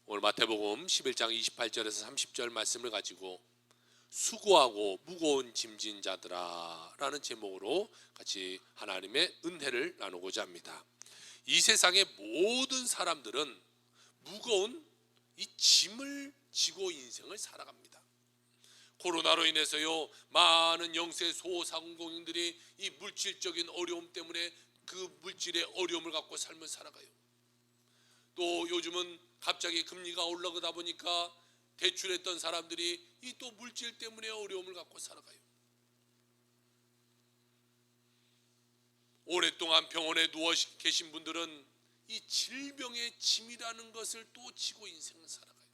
오늘 마태복음 11장 28절에서 30절 말씀을 가지고 수고하고 무거운 짐진 자들아 라는 제목으로 같이 하나님의 은혜를 나누고자 합니다. 이 세상의 모든 사람들은 무거운 이 짐을 지고 인생을 살아갑니다. 코로나로 인해서요, 많은 영세 소상공인들이 이 물질적인 어려움 때문에 그 물질의 어려움을 갖고 삶을 살아가요. 또 요즘은 갑자기 금리가 올라가다 보니까 대출했던 사람들이 이 또 물질 때문에 어려움을 갖고 살아가요. 오랫동안 병원에 누워 계신 분들은 이 질병의 짐이라는 것을 또 지고 인생을 살아가요.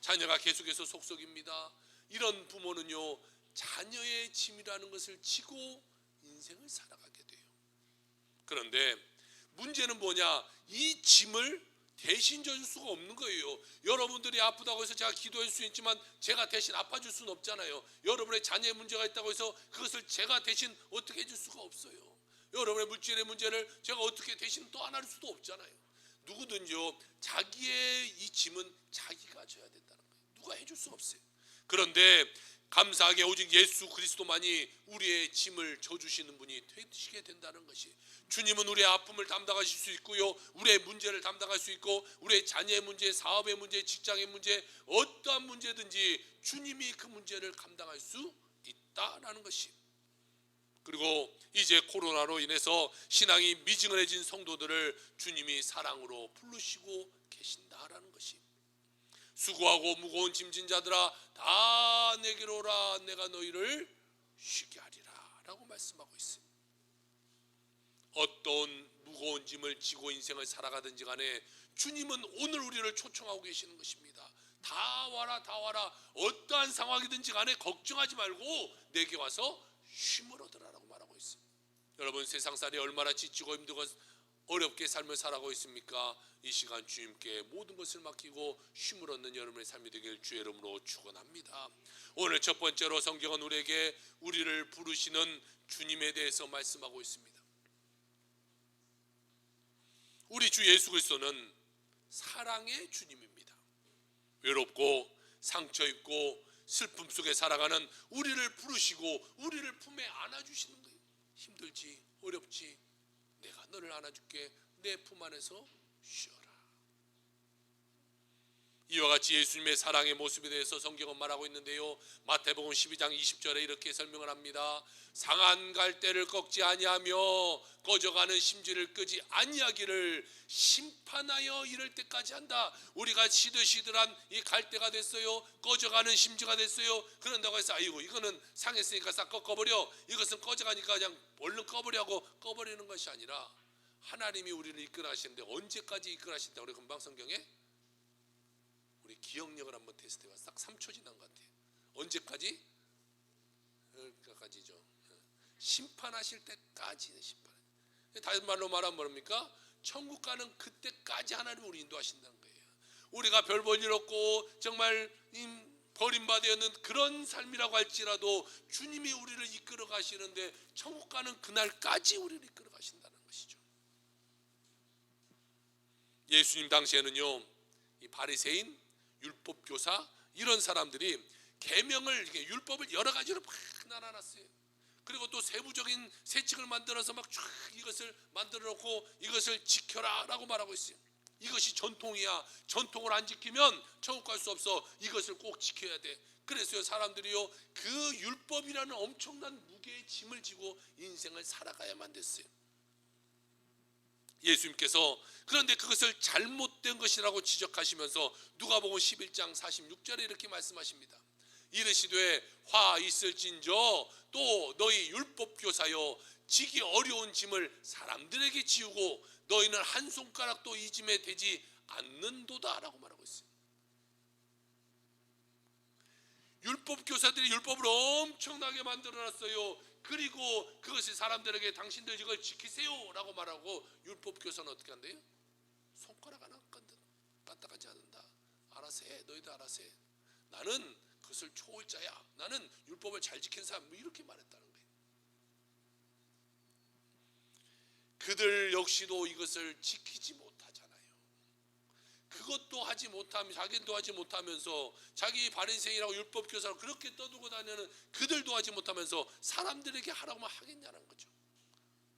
자녀가 계속해서 속속입니다. 이런 부모는요, 자녀의 짐이라는 것을 지고 인생을 살아가게 돼요. 그런데 문제는 뭐냐? 이 짐을 대신 져줄 수가 없는 거예요. 여러분들이 아프다고 해서 제가 기도할 수 있지만 제가 대신 아파줄 수는 없잖아요. 여러분의 자녀의 문제가 있다고 해서 그것을 제가 대신 어떻게 해줄 수가 없어요. 여러분의 물질의 문제를 제가 어떻게 대신 또 안아줄 수도 없잖아요. 누구든지요, 자기의 이 짐은 자기가 져야 된다는 거예요. 누가 해줄 수 없어요. 그런데 감사하게 오직 예수 그리스도만이 우리의 짐을 져주시는 분이 되시게 된다는 것이, 주님은 우리의 아픔을 담당하실 수 있고요, 우리의 문제를 담당할 수 있고, 우리의 자녀의 문제, 사업의 문제, 직장의 문제, 어떠한 문제든지 주님이 그 문제를 감당할 수 있다라는 것이. 그리고 이제 코로나로 인해서 신앙이 미증언해진 성도들을 주님이 사랑으로 부르시고 계신다라는 것이, 수고하고 무거운 짐진 자들아 다 내게로 오라 내가 너희를 쉬게 하리라 라고 말씀하고 있습니다. 어떤 무거운 짐을 지고 인생을 살아가든지 간에 주님은 오늘 우리를 초청하고 계시는 것입니다. 다 와라 다 와라, 어떠한 상황이든지 간에 걱정하지 말고 내게 와서 쉼을 얻으라라고 말하고 있습니다. 여러분, 세상살이 얼마나 지치고 힘들고 어렵게 삶을 살아가고 있습니까? 이 시간 주님께 모든 것을 맡기고 쉼을 얻는 여러분의 삶이 되길 주의 이름으로 축원합니다. 오늘 첫 번째로 성경은 우리에게 우리를 부르시는 주님에 대해서 말씀하고 있습니다. 우리 주 예수 그리스도는 사랑의 주님입니다. 외롭고 상처 입고 슬픔 속에 살아가는 우리를 부르시고 우리를 품에 안아주시는 거예요. 힘들지 어렵지 내가 너를 안아줄게, 내 품 안에서 쉬어라. 이와 같이 예수님의 사랑의 모습에 대해서 성경은 말하고 있는데요, 마태복음 12장 20절에 이렇게 설명을 합니다. 상한 갈대를 꺾지 아니하며 꺼져가는 심지를 끄지 아니하기를 심판하여 이를 때까지 한다. 우리가 시들시들한 이 갈대가 됐어요, 꺼져가는 심지가 됐어요. 그런다고 해서 아이고 이거는 상했으니까 싹 꺾어버려, 이것은 꺼져가니까 그냥 얼른 꺼버려 하고 꺼버리는 것이 아니라, 하나님이 우리를 이끌어 가시는데 언제까지 이끌어 가신다고 그래? 금방 성경에 우리 기억력을 한번 테스트해봐. 딱 3초 지난 것 같아요. 언제까지? 여기까지죠. 심판하실 때까지. 심판. 다른 말로 말하면 뭡니까? 천국 가는 그때까지 하나님 우리 인도하신다는 거예요. 우리가 별 볼 일 없고 정말 버림받았는 그런 삶이라고 할지라도 주님이 우리를 이끌어 가시는데 천국 가는 그날까지 우리를 이끌어 가신다는 것이죠. 예수님 당시에는요, 이 바리새인, 율법교사 이런 사람들이 계명을, 율법을 여러 가지로 막 나눠놨어요. 그리고 또 세부적인 세칙을 만들어서 막 쫙 이것을 만들어 놓고 이것을 지켜라 라고 말하고 있어요. 이것이 전통이야, 전통을 안 지키면 천국 갈 수 없어, 이것을 꼭 지켜야 돼. 그래서 사람들이요, 그 율법이라는 엄청난 무게의 짐을 지고 인생을 살아가야만 됐어요. 예수님께서 그런데 그것을 잘못된 것이라고 지적하시면서 누가복음 11장 46절에 이렇게 말씀하십니다. 이르시되 화 있을진저 또 너희 율법교사여 지기 어려운 짐을 사람들에게 지우고 너희는 한 손가락도 이 짐에 대지 않는도다 라고 말하고 있어요. 율법교사들이 율법을 엄청나게 만들어놨어요. 그리고 그것이 사람들에게 당신들 이걸 지키세요 라고 말하고, 율법교사는 어떻게 한대요? 손가락 하나 까딱하지 않는다. 알아서 해, 너희들 알아서 해. 나는 그것을 초월자야, 나는 율법을 잘 지키는 사람, 이렇게 말했다는 거예요. 그들 역시도 이것을 지키지 못하잖아요. 그것도 하지 못하면 자기도 하지 못하면서 자기 바리새인이라고 율법교사로 그렇게 떠들고 다니는 그들도 하지 못하면서 사람들에게 하라고만 하겠냐는 거죠.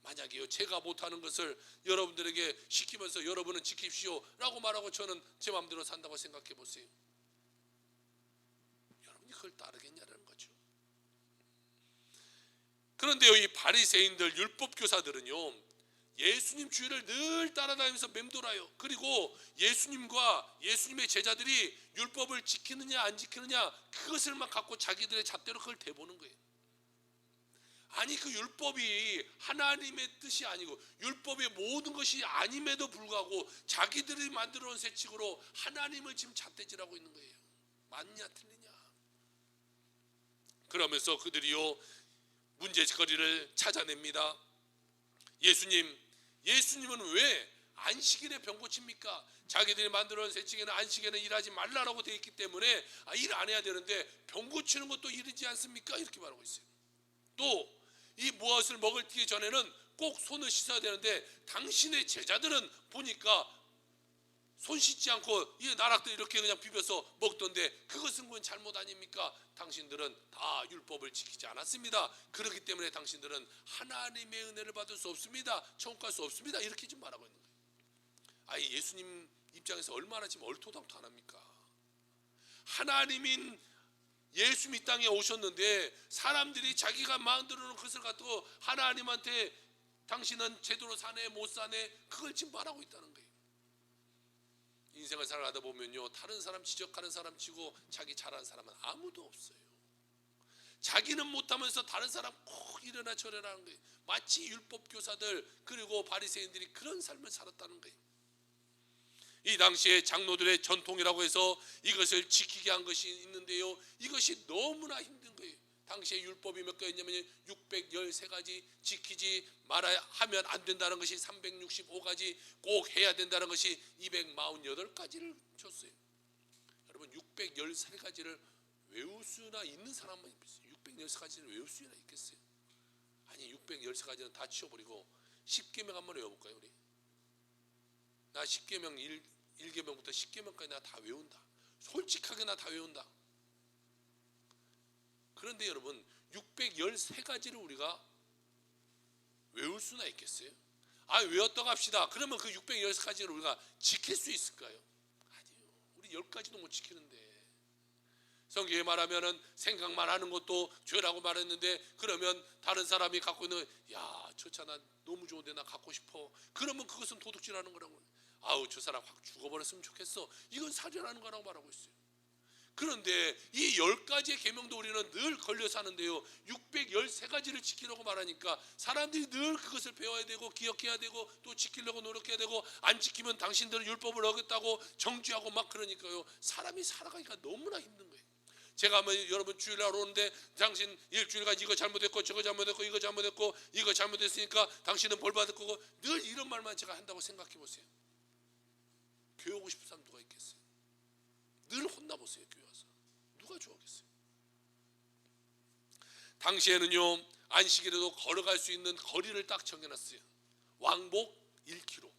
만약에요 제가 못하는 것을 여러분들에게 시키면서 여러분은 지킵시오 라고 말하고 저는 제 마음대로 산다고 생각해 보세요. 여러분이 그걸 따르겠냐는 거죠. 그런데요 이 바리새인들 율법교사들은요 예수님 주위를 늘 따라다니면서 맴돌아요. 그리고 예수님과 예수님의 제자들이 율법을 지키느냐 안 지키느냐 그것을만 갖고 자기들의 잣대로 그걸 대보는 거예요. 아니 그 율법이 하나님의 뜻이 아니고 율법의 모든 것이 아님에도 불구하고 자기들이 만들어 놓은 세칙으로 하나님을 지금 잣대질하고 있는 거예요. 맞냐 틀리냐. 그러면서 그들이요 문제거리를 찾아냅니다. 예수님은 왜 안식일에 병 고칩니까? 자기들이 만들어 놓은 세칙에는 안식일에는 일하지 말라라고 되어 있기 때문에 일 안 해야 되는데 병 고치는 것도 일이지 않습니까? 이렇게 말하고 있어요. 또 이 무엇을 먹을 전에는 꼭 손을 씻어야 되는데 당신의 제자들은 보니까 손 씻지 않고 이 나락들 이렇게 그냥 비벼서 먹던데 그것은 그건 잘못 아닙니까? 당신들은 다 율법을 지키지 않았습니다. 그렇기 때문에 당신들은 하나님의 은혜를 받을 수 없습니다. 천국 갈 수 없습니다. 이렇게 좀 말하고 있는 거예요. 아니 예수님 입장에서 얼마나 지금 얼토당토합니까? 하나님인 예수님 이 땅에 오셨는데 사람들이 자기가 만들어 놓은 것을 갖고 하나님한테 당신은 제대로 사네 못 사네 그걸 지금 말하고 있다는 거예요. 인생을 살아가다 보면요 다른 사람 지적하는 사람 치고 자기 잘하는 사람은 아무도 없어요. 자기는 못하면서 다른 사람 꼭 이러나 저러나 하는 거예요. 마치 율법교사들 그리고 바리새인들이 그런 삶을 살았다는 거예요. 이 당시에 장로들의 전통이라고 해서 이것을 지키게 한 것이 있는데요 이것이 너무나 힘든 거예요. 당시에 율법이 몇 개였냐면 613가지 지키지 말아야 하면 안 된다는 것이 365가지 꼭 해야 된다는 것이 248가지를 줬어요. 여러분 613가지를 외울 수나 있는 사람만 있어요. 613가지를 외울 수나 있겠어요? 아니 613가지는 다 치워버리고 10계명 한번 외워볼까요 우리? 나 10계명 1계명부터 10계명까지 나 다 외운다. 솔직하게 나 다 외운다. 그런데 여러분 613가지를 우리가 외울 수나 있겠어요? 외웠다고 합시다. 그러면 그 613가지를 우리가 지킬 수 있을까요? 아니요. 우리 10가지도 못 지키는데 성경에 말하면은 생각만 하는 것도 죄라고 말했는데 그러면 다른 사람이 갖고 있는 저 차 나 너무 좋은데 나 갖고 싶어. 그러면 그것은 도둑질하는 거라고. 저 사람 확 죽어버렸으면 좋겠어. 이건 살인하는 거라고 말하고 있어요. 그런데 이 10가지의 계명도 우리는 늘 걸려 사는데요 613가지를 지키려고 말하니까 사람들이 늘 그것을 배워야 되고 기억해야 되고 또 지키려고 노력해야 되고 안 지키면 당신들은 율법을 어겼다고 정죄하고 막 그러니까요 사람이 살아가기가 너무나 힘든 거예요. 제가 여러분 주일날 오는데 당신 일주일간 이거 잘못했고 저거 잘못했고 이거 잘못했고 이거 잘못했으니까 당신은 벌 받을 거고 늘 이런 말만 제가 한다고 생각해 보세요. 교회 오고 싶은 사람 누가 있겠어요? 늘 혼나보세요. 교회 와서 누가 좋아하겠어요? 당시에는요 안식일에도 걸어갈 수 있는 거리를 딱 정해놨어요. 왕복 1km.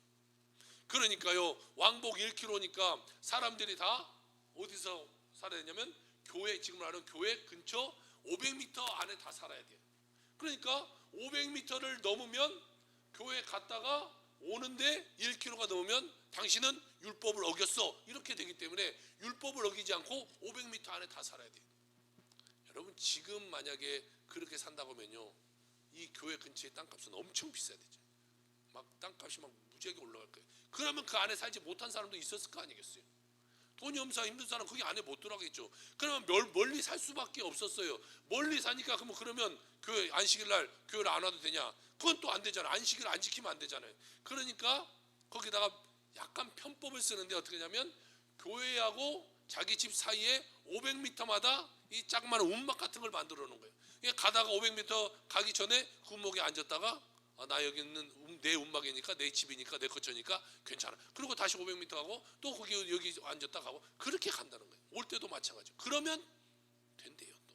그러니까요 왕복 1km니까 사람들이 다 어디서 살아야 되냐면 교회 지금 말하는 교회 근처 500m 안에 다 살아야 돼요. 그러니까 500m를 넘으면 교회 갔다가 오는데 1km가 넘으면 당신은 율법을 어겼어 이렇게 되기 때문에 율법을 어기지 않고 500m 안에 다 살아야 돼요. 여러분 지금 만약에 그렇게 산다고 하면요 이 교회 근처의 땅값은 엄청 비싸야 되죠. 막 땅값이 막 무지하게 올라갈 거예요. 그러면 그 안에 살지 못한 사람도 있었을 거 아니겠어요? 돈이 없어 힘든 사람 거기 안에 못 들어가겠죠. 그러면 멀리 살 수밖에 없었어요. 멀리 사니까 그러면 교회 안식일 날 교회를 안 와도 되냐? 그건 또 안 되잖아요. 안식일 안 지키면 안 되잖아요. 그러니까 거기다가 약간 편법을 쓰는데 어떻게 하냐면 교회하고 자기 집 사이에 500m마다 이 자그마한 움막 같은 걸 만들어 놓은 거예요. 가다가 500m 가기 전에 그 움목에 앉았다가 나 여기 있는 내 움막이니까 내 집이니까 내 거처니까 괜찮아. 그리고 다시 500m 가고 또 거기 여기 앉았다 가고 그렇게 간다는 거예요. 올 때도 마찬가지죠. 그러면 된대요 또.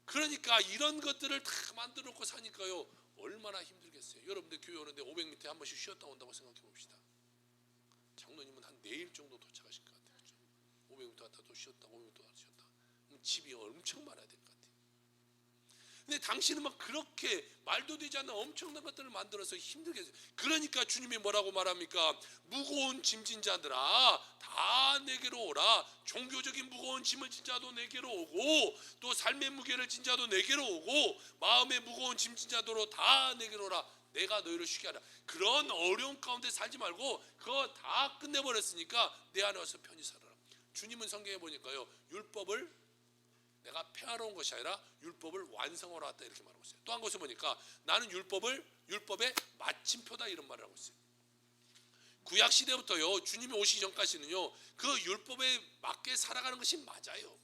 그러니까 이런 것들을 다 만들어 놓고 사니까요 얼마나 힘들겠어요. 여러분들 교회 오는데 500m에 한 번씩 쉬었다 온다고 생각해 봅시다. 장로님은 한 내일 정도 도착하실 것 같아요. 500m 갔다 또 쉬었다 500m 갔다 쉬었다. 그럼 집이 엄청 많아야 될 것 같아요. 근데 당신은 막 그렇게 말도 되지 않는 엄청난 것들을 만들어서 힘들게 했어요. 그러니까 주님이 뭐라고 말합니까? 무거운 짐진 자들아 다 내게로 오라. 종교적인 무거운 짐을 진 자도 내게로 오고 또 삶의 무게를 진 자도 내게로 오고 마음의 무거운 짐진 자도 다 내게로 오라. 내가 너희를 쉬게 하라. 그런 어려운 가운데 살지 말고 그거 다 끝내버렸으니까 내 안에 와서 편히 살아라. 주님은 성경에 보니까요, 율법을 내가 폐하러 온 것이 아니라 율법을 완성하러 왔다 이렇게 말하고 있어요. 또 한 곳에 보니까 나는 율법의 마침표다 이런 말을 하고 있어요. 구약 시대부터요, 주님이 오시기 전까지는요, 그 율법에 맞게 살아가는 것이 맞아요.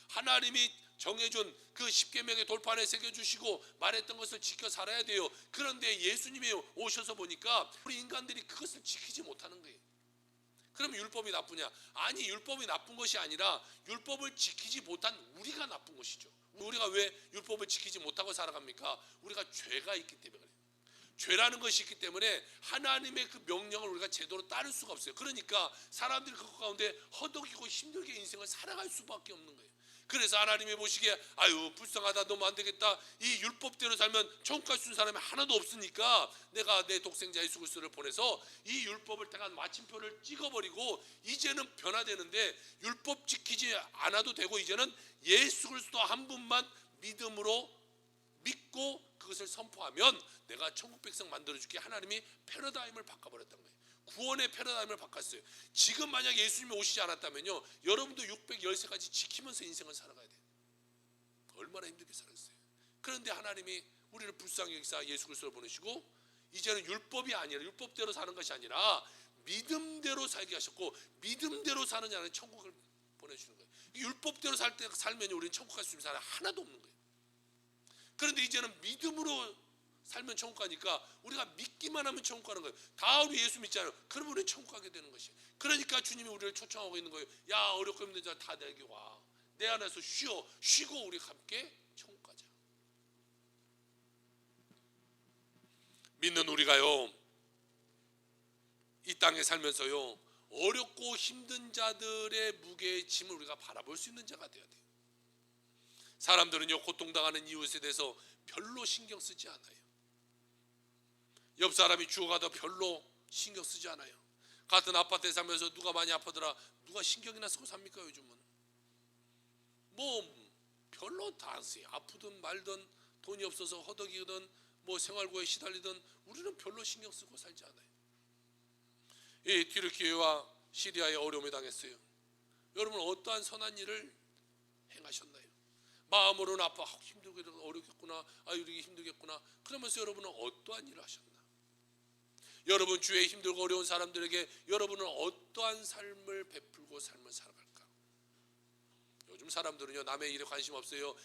하나님이 정해준 그 십계명의 돌판에 새겨주시고 말했던 것을 지켜 살아야 돼요. 그런데 예수님이 오셔서 보니까 우리 인간들이 그것을 지키지 못하는 거예요. 그럼 율법이 나쁘냐? 아니, 율법이 나쁜 것이 아니라 율법을 지키지 못한 우리가 나쁜 것이죠. 우리가 왜 율법을 지키지 못하고 살아갑니까? 우리가 죄가 있기 때문에 그래요. 죄라는 것이 있기 때문에 하나님의 그 명령을 우리가 제대로 따를 수가 없어요. 그러니까 사람들이 그 가운데 허덕이고 힘들게 인생을 살아갈 수밖에 없는 거예요. 그래서 하나님이 보시기에 아유 불쌍하다, 너무 안 되겠다, 이 율법대로 살면 천국 갈 수 있는 사람이 하나도 없으니까 내가 내 독생자 예수 그리스도를 보내서 이 율법을 택한 마침표를 찍어버리고 이제는 변화되는데 율법 지키지 않아도 되고 이제는 예수 그리스도 한 분만 믿음으로 믿고 그것을 선포하면 내가 천국 백성 만들어줄게. 하나님이 패러다임을 바꿔버렸던 거예요. 구원의 패러다임을 바꿨어요. 지금 만약 예수님이 오시지 않았다면요, 여러분도 613가지 지키면서 인생을 살아가야 돼요. 얼마나 힘들게 살았어요. 그런데 하나님이 우리를 불쌍히 여기사 예수 그리스도를 보내시고 이제는 율법이 아니라 율법대로 사는 것이 아니라 믿음대로 살게 하셨고 믿음대로 사는 자는 천국을 보내주는 거예요. 율법대로 살면 우리는 천국 갈 수 있는 사람 하나도 없는 거예요. 그런데 이제는 믿음으로 살면 천국 가니까 우리가 믿기만 하면 천국 가는 거예요. 다 우리 예수 믿잖아요. 그러면 우리는 천국 가게 되는 것이에요. 그러니까 주님이 우리를 초청하고 있는 거예요. 야, 어렵고 힘든 자 다 내게 와. 내 안에서 쉬고 우리 함께 천국 가자. 믿는 우리가요, 이 땅에 살면서요, 어렵고 힘든 자들의 무게의 짐을 우리가 바라볼 수 있는 자가 되어야 돼요. 사람들은요, 고통당하는 이웃에 대해서 별로 신경 쓰지 않아요. 옆 사람이 죽어가도 별로 신경 쓰지 않아요. 같은 아파트에 살면서 누가 많이 아프더라, 누가 신경이나 쓰고 삽니까? 요즘은 뭐 별로 다 안 써요. 아프든 말든 돈이 없어서 허덕이든 뭐 생활고에 시달리든 우리는 별로 신경 쓰고 살지 않아요. 이 튀르키예와 시리아에 어려움에 당했어요. 여러분 어떠한 선한 일을 행하셨나요? 마음으로는 아파, 힘들게 어렵겠구나, 이렇게 힘들겠구나. 그러면서 여러분은 어떠한 일을 하셨나? 여러분 주위에 힘들고 어려운 사람들에게 여러분은 어떠한 삶을 베풀고 삶을 살아갈까? 요즘 사람들은요, 남의 일에 관심 없어요.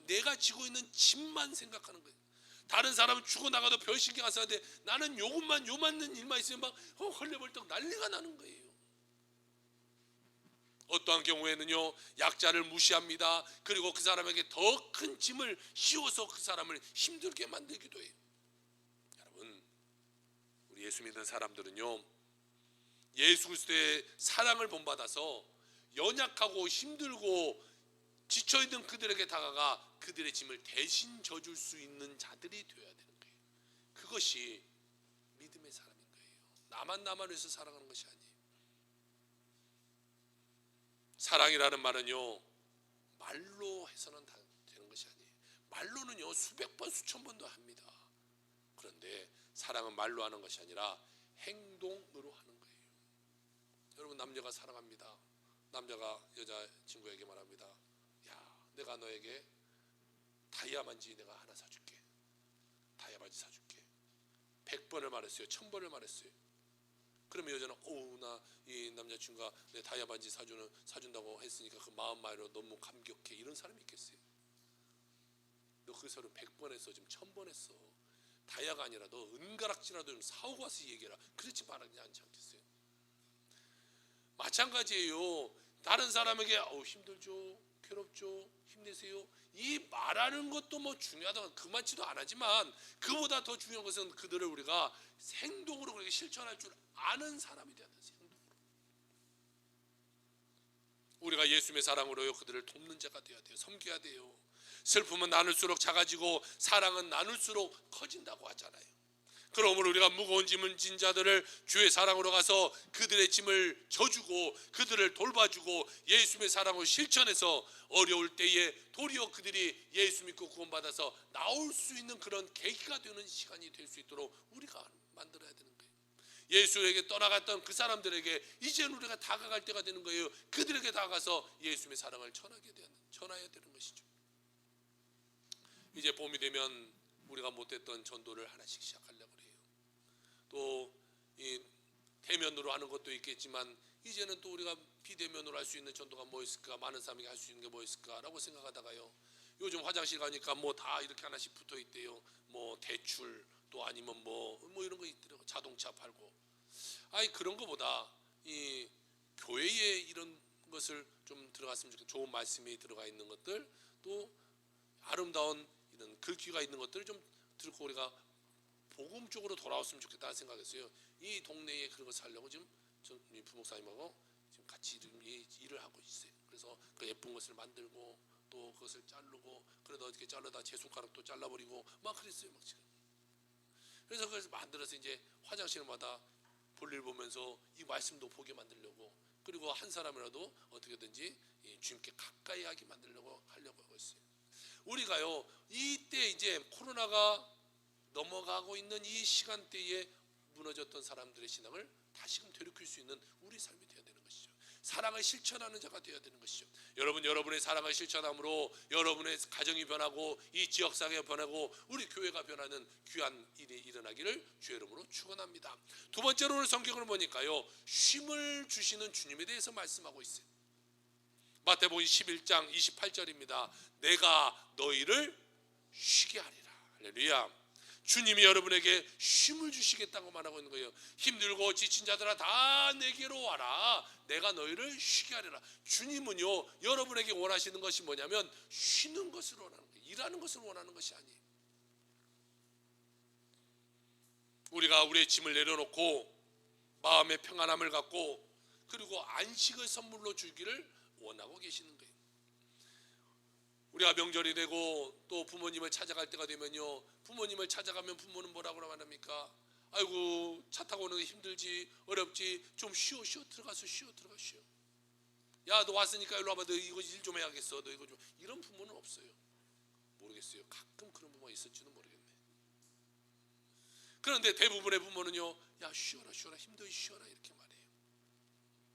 내가 지고 있는 짐만 생각하는 거예요. 다른 사람은 죽어나가도 별 신경 안 쓰는데 나는 요만한 일만 있으면 막 헐레벌떡 난리가 나는 거예요. 어떠한 경우에는요, 약자를 무시합니다. 그리고 그 사람에게 더 큰 짐을 씌워서 그 사람을 힘들게 만들기도 해요. 여러분, 우리 예수 믿는 사람들은요, 예수 그리스도의 사랑을 본받아서 연약하고 힘들고 지쳐있는 그들에게 다가가 그들의 짐을 대신 져줄 수 있는 자들이 되어야 되는 거예요. 그것이 믿음의 사람인 거예요. 나만 위해서 살아가는 것이 아니에요. 사랑이라는 말은요, 말로 해서는 되는 것이 아니에요. 말로는요, 수백 번 수천 번도 합니다. 그런데 사랑은 말로 하는 것이 아니라 행동으로 하는 거예요. 여러분, 남녀가 사랑합니다. 남자가 여자친구에게 말합니다. 야, 내가 너에게 다이아만지 내가 하나 사줄게. 다이아만지 사줄게. 100번을 말했어요. 1000번을 말했어요. 그러면 여자는 나 이 남자친구가 내 다이아 반지 사준다고 했으니까 그 마음만으로 너무 감격해. 이런 사람이 있겠어요? 너 그 소리 100번 했어. 지금 1000번 했어. 다이아가 아니라 너 은가락지라도 좀 사오고 와서 얘기해라. 그렇지 말하지 않겠어요? 마찬가지예요. 다른 사람에게 힘들죠, 괴롭죠, 힘내세요, 이 말하는 것도 뭐 중요하다, 그만치도 안 하지만 그보다 더 중요한 것은 그들을 우리가 행동으로 그렇게 실천할 줄 아는 사람이 되어야 돼요. 행동으로. 우리가 예수님의 사랑으로요 그들을 돕는 자가 되어야 돼요. 섬겨야 돼요. 슬픔은 나눌수록 작아지고 사랑은 나눌수록 커진다고 하잖아요. 그러므로 우리가 무거운 짐을 진 자들을 주의 사랑으로 가서 그들의 짐을 져주고 그들을 돌봐주고 예수님의 사랑을 실천해서 어려울 때에 도리어 그들이 예수 믿고 구원받아서 나올 수 있는 그런 계기가 되는 시간이 될 수 있도록 우리가 만들어야 되는 거예요. 예수에게 떠나갔던 그 사람들에게 이제는 우리가 다가갈 때가 되는 거예요. 그들에게 다가가서 예수님의 사랑을 전해야 되는 것이죠. 이제 봄이 되면 우리가 못했던 전도를 하나씩 시작하려고 해요. 또 이 대면으로 하는 것도 있겠지만 이제는 또 우리가 비대면으로 할 수 있는 전도가 뭐 있을까, 많은 사람이 할 수 있는 게 뭐 있을까라고 생각하다가요, 요즘 화장실 가니까 뭐 다 이렇게 하나씩 붙어 있대요. 뭐 대출 또 아니면 뭐 이런 거 있더라고. 자동차 팔고. 아니 그런 거보다 이 교회에 이런 것을 좀 들어갔으면 좋겠고, 좋은 말씀이 들어가 있는 것들, 또 아름다운 이런 글귀가 있는 것들을 좀 들고 우리가 복음 쪽으로 돌아왔으면 좋겠다는 생각했어요. 이 동네에 그런 거 살려고 지금 부목사님하고 지금 같이 일을 하고 있어요. 그래서 그 예쁜 것을 만들고 또 그것을 자르고, 그러다 어떻게 잘라다 제 손가락도 잘라버리고 막 그랬어요. 막 지금. 그래서 그걸 만들어서 이제 화장실마다 볼일 보면서 이 말씀도 보게 만들려고, 그리고 한 사람이라도 어떻게든지 주님께 가까이 하게 만들려고 하고 있어요. 우리가요 이때 이제 코로나가 넘어가고 있는 이 시간대에 무너졌던 사람들의 신앙을 다시금 되돌릴 수 있는 우리 삶이 되어야 되는 것이죠. 사랑을 실천하는 자가 되어야 되는 것이죠. 여러분의 사랑을 실천함으로 여러분의 가정이 변하고 이 지역사회가 변하고 우리 교회가 변하는 귀한 일이 일어나기를 주의 이름으로 축원합니다. 두 번째로 오늘 성경을 보니까요 쉼을 주시는 주님에 대해서 말씀하고 있어요. 마태복음 11장 28절입니다. 내가 너희를 쉬게 하리라. 할렐루야. 주님이 여러분에게 쉼을 주시겠다고 말하고 있는 거예요. 힘들고 지친 자들아 다 내게로 와라. 내가 너희를 쉬게 하리라. 주님은요 여러분에게 원하시는 것이 뭐냐면 쉬는 것을 원하는 거예요. 일하는 것을 원하는 것이 아니에요. 우리가 우리의 짐을 내려놓고 마음의 평안함을 갖고 그리고 안식을 선물로 주기를 원하고 계시는 거예요. 우리가 명절이 되고 또 부모님을 찾아갈 때가 되면요, 부모님을 찾아가면 부모는 뭐라고 말합니까? 아이고 차 타고 오는 게 힘들지, 어렵지, 좀 쉬어 들어가서 쉬어. 야 너 왔으니까 일로 와봐, 너 이거 일 좀 해야겠어, 너 이거 좀. 이런 부모는 없어요. 모르겠어요. 가끔 그런 부모가 있을지는 모르겠네. 그런데 대부분의 부모는요, 야 쉬어라 힘들지 쉬어라 이렇게 말해요.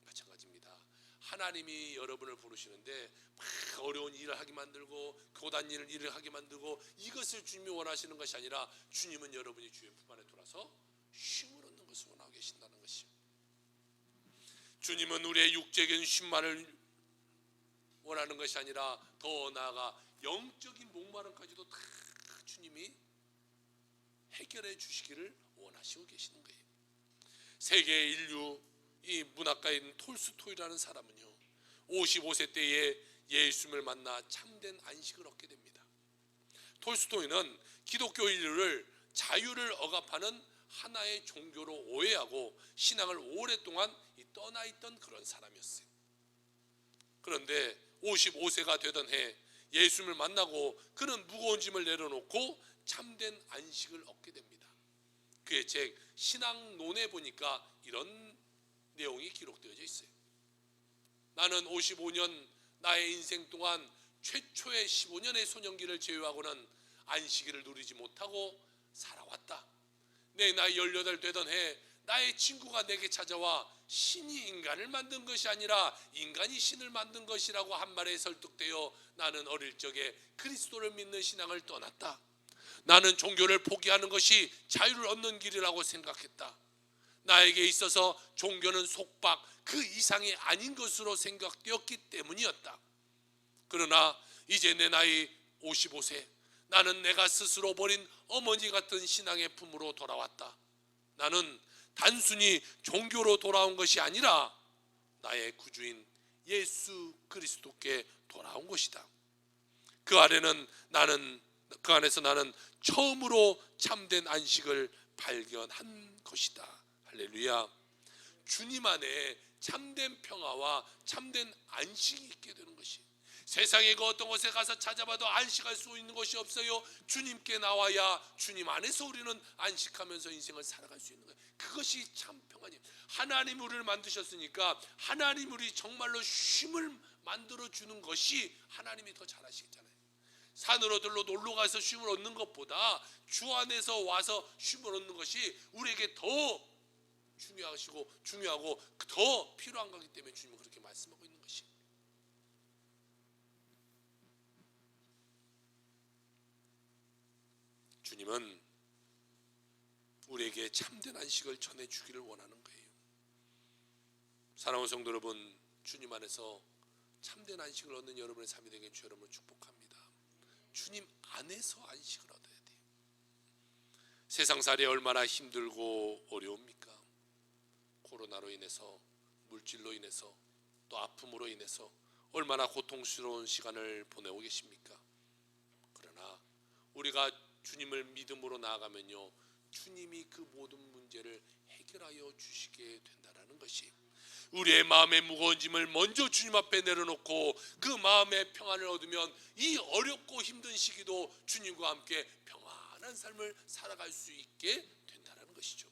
마찬가지입니다. 하나님이 여러분을 부르시는데 막 어려운 일을 하게 만들고 고단 일을 하게 만들고 이것을 주님이 원하시는 것이 아니라 주님은 여러분이 주의 품 안에 돌아서 쉼을 얻는 것을 원하고 계신다는 것이요. 주님은 우리의 육적인 쉼만을 원하는 것이 아니라 더 나아가 영적인 목마름까지도 다 주님이 해결해 주시기를 원하시고 계시는 거예요. 세계 인류 이 문학가인 톨스토이라는 사람은요 55세 때에 예수님을 만나 참된 안식을 얻게 됩니다. 톨스토이는 기독교 인류를 자유를 억압하는 하나의 종교로 오해하고 신앙을 오랫동안 떠나 있던 그런 사람이었어요. 그런데 55세가 되던 해 예수님을 만나고 그는 무거운 짐을 내려놓고 참된 안식을 얻게 됩니다. 그의 책 신앙론에 보니까 이런 내용이 기록되어져 있어요. 나는 55년 나의 인생 동안 최초의 15년의 소년기를 제외하고는 안식일을 누리지 못하고 살아왔다. 내 나이 18 되던 해 나의 친구가 내게 찾아와 신이 인간을 만든 것이 아니라 인간이 신을 만든 것이라고 한 말에 설득되어 나는 어릴 적에 그리스도를 믿는 신앙을 떠났다. 나는 종교를 포기하는 것이 자유를 얻는 길이라고 생각했다. 나에게 있어서 종교는 속박 그 이상이 아닌 것으로 생각되었기 때문이었다. 그러나 이제 내 나이 55세 나는 내가 스스로 버린 어머니 같은 신앙의 품으로 돌아왔다. 나는 단순히 종교로 돌아온 것이 아니라 나의 구주인 예수 그리스도께 돌아온 것이다. 그 안에서 나는 처음으로 참된 안식을 발견한 것이다. 할렐루야. 주님 안에 참된 평화와 참된 안식이 있게 되는 것이, 세상의 그 어떤 곳에 가서 찾아봐도 안식할 수 있는 것이 없어요. 주님께 나와야 주님 안에서 우리는 안식하면서 인생을 살아갈 수 있는 거예요. 그것이 참 평안이에요. 하나님 우리를 만드셨으니까 하나님 우리 정말로 쉼을 만들어주는 것이 하나님이 더 잘하시겠잖아요. 산으로들로 놀러 가서 쉼을 얻는 것보다 주 안에서 와서 쉼을 얻는 것이 우리에게 더 중요하고 더 필요한 거기 때문에 주님은 그렇게 말씀하고 있는 것이. 주님은 우리에게 참된 안식을 전해주기를 원하는 거예요. 사랑하는 성도 여러분, 주님 안에서 참된 안식을 얻는 여러분의 삶이 되게 주 여러분을 축복합니다. 주님 안에서 안식을 얻어야 돼요. 세상살이 얼마나 힘들고 어려웁니까? 코로나로 인해서, 물질로 인해서, 또 아픔으로 인해서 얼마나 고통스러운 시간을 보내고 계십니까? 그러나 우리가 주님을 믿음으로 나아가면요, 주님이 그 모든 문제를 해결하여 주시게 된다는 것이, 우리의 마음의 무거운 짐을 먼저 주님 앞에 내려놓고 그 마음의 평안을 얻으면 이 어렵고 힘든 시기도 주님과 함께 평안한 삶을 살아갈 수 있게 된다는 것이죠.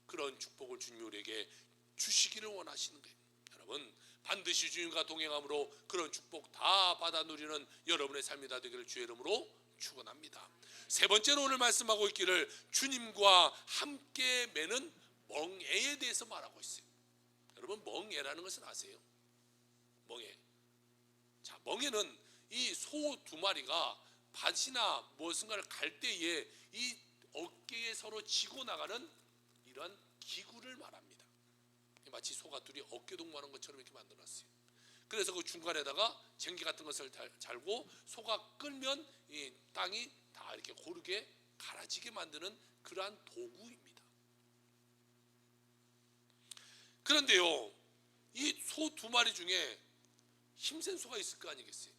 그런 축복을 주님이 우리에게 주시기를 원하시는 거예요. 여러분, 반드시 주님과 동행함으로 그런 축복 다 받아 누리는 여러분의 삶이 다 되기를 주의 이름으로 축원합니다. 세 번째로 오늘 말씀하고 있기를 주님과 함께 매는 멍에에 대해서 말하고 있어요. 여러분, 멍에라는 것은 아세요? 멍에. 자, 멍에는 이 소 두 마리가 밭이나 무엇인가를 갈 때에 이 어깨에 서로 지고 나가는 이러한 기구를 말합니다. 마치 소가 둘이 어깨 동무하는 것처럼 이렇게 만들어놨어요. 그래서 그 중간에다가 쟁기 같은 것을 달고 소가 끌면 이 땅이 다 이렇게 고르게 갈아지게 만드는 그러한 도구입니다. 그런데요, 이 소 두 마리 중에 힘센 소가 있을 거 아니겠어요?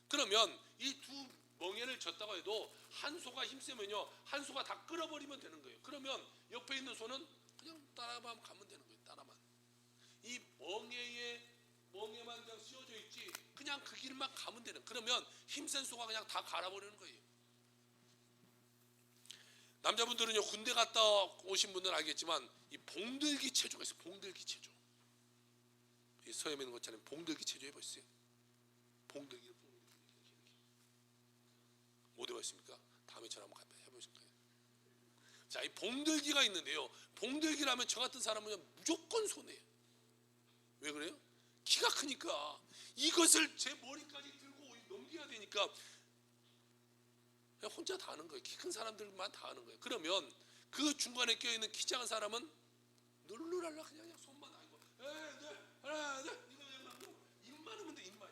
그러면 이 두 멍에를 졌다고 해도 한 소가 힘세면요, 한 소가 다 끌어버리면 되는 거예요. 그러면 옆에 있는 소는 그냥 따라만 가면 되는 거예요. 따라만. 이 멍에만 그냥 씌워져 있지, 그냥 그 길만 가면 되는. 그러면 힘센 소가 그냥 다 갈아버리는 거예요. 남자분들은요, 군대 갔다 오신 분들은 알겠지만 이 봉들기 체조가 있어요. 봉들기 체조. 이 서해에 있는 것처럼 봉들기 체조 해보셨어요? 봉들기 못 해봤습니까? 다음에 저랑 한번 해보실 거예요. 자, 이 봉들기가 있는데요, 봉들기라면 저 같은 사람은 무조건 손해예요. 왜 그래요? 키가 크니까 이것을 제 머리까지 들고 넘겨야 되니까 그냥 혼자 다 하는 거예요. 키 큰 사람들만 다 하는 거예요. 그러면 그 중간에 껴있는 키 작은 사람은 룰루랄라 그냥 손만 하고 하나 둘 이거 그냥 하고 입만 하면 돼. 입만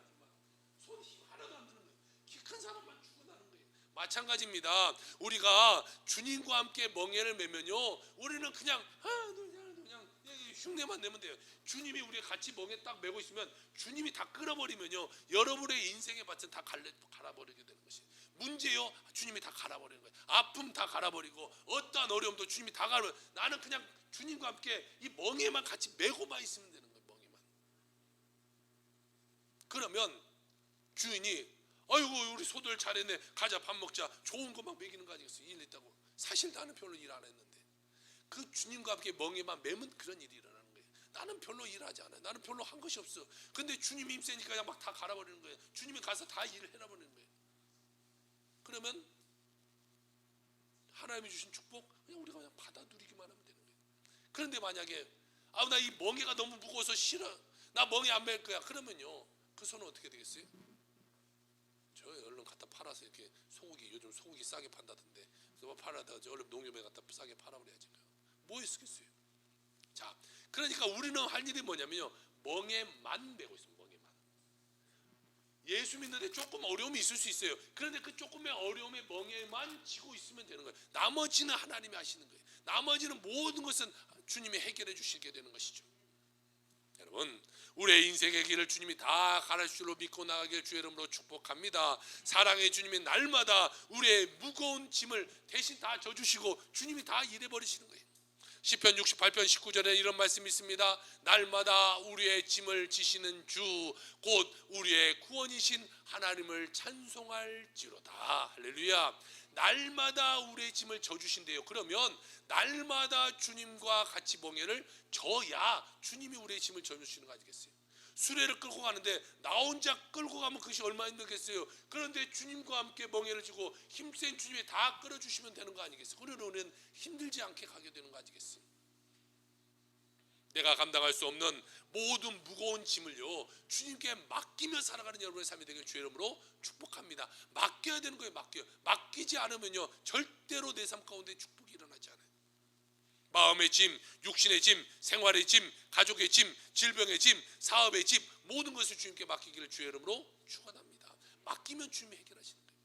손 힘 하나도 안 드는 거예요. 키 큰 사람만 죽어나는 거예요. 마찬가지입니다. 우리가 주님과 함께 멍에를 매면요, 우리는 그냥 하나 둘 그냥 흉내만 내면 돼요. 주님이 우리가 같이 멍에 딱 매고 있으면 주님이 다 끌어버리면요, 여러분의 인생의 밭은 다 갈아버리게 되는 것이 문제요. 주님이 다 갈아버리는 거예요. 아픔 다 갈아버리고 어떠한 어려움도 주님이 다 갈아버리고, 나는 그냥 주님과 함께 이 멍에만 같이 매고만 있으면 되는 거예요. 멍에만. 그러면 주인이 아이고 우리 소들 잘했네, 가자 밥 먹자, 좋은 거 막 먹이는 거 아니겠어요? 일 했다고. 사실 나는 별로 일 안 했는데 그 주님과 함께 멍에만 매면 그런 일이 일어나는 거예요. 나는 별로 일하지 않아요. 나는 별로 한 것이 없어. 근데 주님이 힘세니까 그냥 막 다 갈아버리는 거예요. 주님이 가서 다 일을 해놔버리는 거예요. 그러면 하나님이 주신 축복 그냥 우리가 그냥 받아 누리기만 하면 되는 거예요. 그런데 만약에 나 이 멍에가 너무 무거워서 싫어, 나 멍에 안 맬 거야, 그러면요, 그 손은 어떻게 되겠어요? 저 얼른 갖다 팔아서 이렇게 소고기, 요즘 소고기 싸게 판다던데, 그래서 팔아다 얼른 농협에 갖다 싸게 팔아버려야지. 뭐 있겠어요? 자, 그러니까 우리는 할 일이 뭐냐면요, 멍에만 메고 있습니다. 멍에만. 예수 믿는데 조금 어려움이 있을 수 있어요. 그런데 그 조금의 어려움에 멍에만 지고 있으면 되는 거예요. 나머지는 하나님이 하시는 거예요. 나머지는 모든 것은 주님이 해결해 주시게 되는 것이죠. 여러분, 우리의 인생의 길을 주님이 다 가르칠 줄로 믿고 나가길 주의 이름으로 축복합니다. 사랑의 주님이 날마다 우리의 무거운 짐을 대신 다 져주시고 주님이 다 일해버리시는 거예요. 시편 68편 19절에 이런 말씀이 있습니다. 날마다 우리의 짐을 지시는 주 곧 우리의 구원이신 하나님을 찬송할지로다. 할렐루야. 날마다 우리의 짐을 져주신대요. 그러면 날마다 주님과 같이 멍에를 져야 주님이 우리의 짐을 져주시는 거 아니겠어요? 수레를 끌고 가는데 나 혼자 끌고 가면 그것이 얼마나 힘들겠어요. 그런데 주님과 함께 멍에를 지고 힘센 주님이 다 끌어주시면 되는 거 아니겠어요? 그러면 우리는 힘들지 않게 가게 되는 거 아니겠어요? 내가 감당할 수 없는 모든 무거운 짐을요 주님께 맡기며 살아가는 여러분의 삶이 되길 주의 이름으로 축복합니다. 맡겨야 되는 거예요. 맡기지 않으면요 절대로 내 삶 가운데 축복이 일어나지 않아요. 마음의 짐, 육신의 짐, 생활의 짐, 가족의 짐, 질병의 짐, 사업의 짐, 모든 것을 주님께 맡기기를 주의 이름으로 축원합니다. 맡기면 주님이 해결하시는 거예요.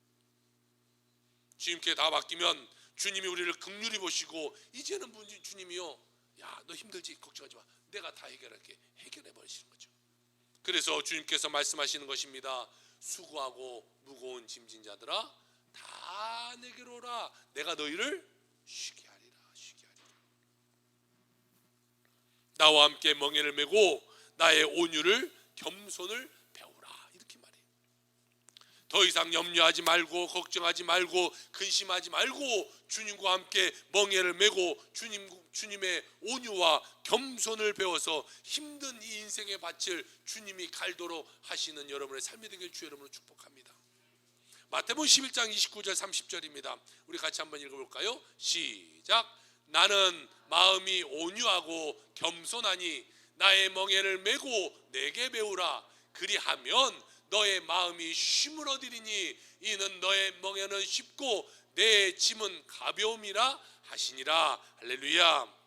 주님께 다 맡기면 주님이 우리를 긍휼히 보시고 이제는 주님이요 야, 너 힘들지? 걱정하지 마. 내가 다 해결할게. 해결해 버리시는 거죠. 그래서 주님께서 말씀하시는 것입니다. 수고하고 무거운 짐진 자들아 다 내게로 오라. 내가 너희를 쉬게 하리라. 쉬게 하리라. 나와 함께 멍에를 메고 나의 온유를 겸손을 배우라. 이렇게 말해요. 더 이상 염려하지 말고 걱정하지 말고 근심하지 말고 주님과 함께 멍에를 메고 주님의 온유와 겸손을 배워서 힘든 이 인생의 밭을 주님이 갈도록 하시는 여러분의 삶이 되길 주의 이름으로 축복합니다. 마태복음 11장 29절 30절입니다. 우리 같이 한번 읽어볼까요? 시작. 나는 마음이 온유하고 겸손하니 나의 멍에를 메고 내게 배우라. 그리하면 너의 마음이 쉼을 얻으리니 이는 너의 멍에는 쉽고 내 짐은 가벼움이라 하시니라. 할렐루야.